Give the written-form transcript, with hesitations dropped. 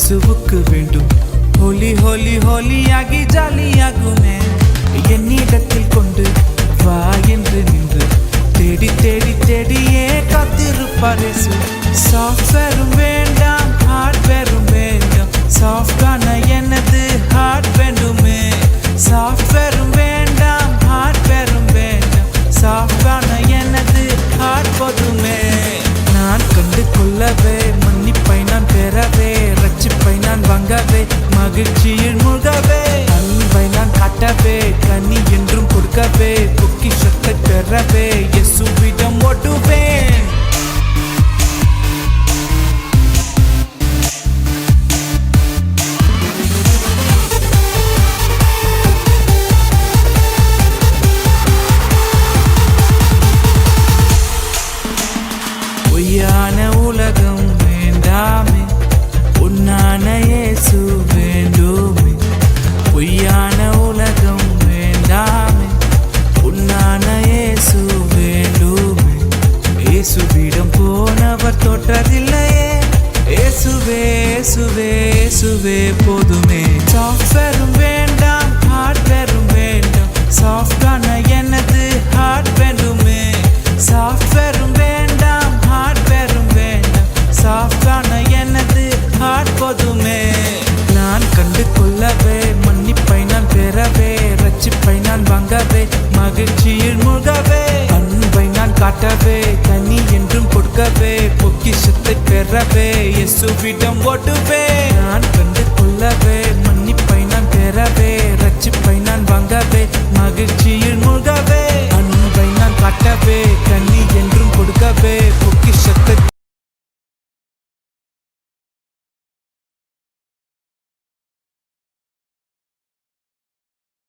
இயேசுவுக்கு வேண்டும். ஹோலி ஹோலி ஹோலியாகி ஜாலியாகுமே. என்னிடத்தில் கொண்டு வா என்று நின்று தேடி தேடி தேடியே காத்திருப்பார் இயேசு. சாஃப்ட்வேரும் வேண்டாம், ஹார்ட்வேரும் வேண்டாம், சாஃப்டான எனது ஹார்ட் வேண்டுமே. சாஃப்ட்வேரும் வேண்டாம், ஹார்ட்வேரும் வேண்டாம், சாஃப்டான எனது ஹார்ட் போதுமே. நான் கண்டு கொள்ளவே, மன்னிப்பை நான் பெறவே, ரட்சிப்பை நான் வாங்கவே, மகிழ்ச்சியில் மூழ்கவே, அன்பை நான் காட்டவே, கனி என்றும் கொடுக்கவே, பொக்கிஷத்தை பெறவே, இயேசுவிடம் ஓடுவேன். பொய்யான உலகம் வேண்டாமே, பொன்னான இயேசு வேண்டுமே. பொய்யான உலகம் வேண்டாமே, பொன்னான இயேசு வேண்டுமே. இயேசுவிடம் போனவர் தோற்றதில்லையே, இயேசுவே இயேசுவே இயேசுவே போதுமே. சாஃப்ட்வேரும் வேண்டாம், ஹார்ட்வேரும் வேண்டாம், சாஃப்டான எனது ஹார்ட் வேண்டுமே. சாஃப்ட்வேரும் வேண்டாம், ஹார்ட்வேரும் வேண்டாம், சாஃப்டான எனது ஹார்ட் போதுமே. நான் கண்டு கொள்ளவே, மன்னிப்பை நான் பெறவே, ரட்சிப்பை நான் வாங்கவே, மகிழ்ச்சியில் மூழ்கவே, அன்பை நான் காட்டவே, கனி என்றும் கொடுக்கவே, பொக்கிஷத்தை பெறவே, இயேசுவிடம் ஓடுவே. நான் கண்டு கொள்ளவே, மன்னிப்பை நான் பெறவே, ரட்சிப்பை நான் வாங்கவே, மகிழ்ச்சியில் மூழ்கவே, அன்பை நான் காட்டவே, கனி என்றும் கொடுக்கவே, பொக்கிஷத்தை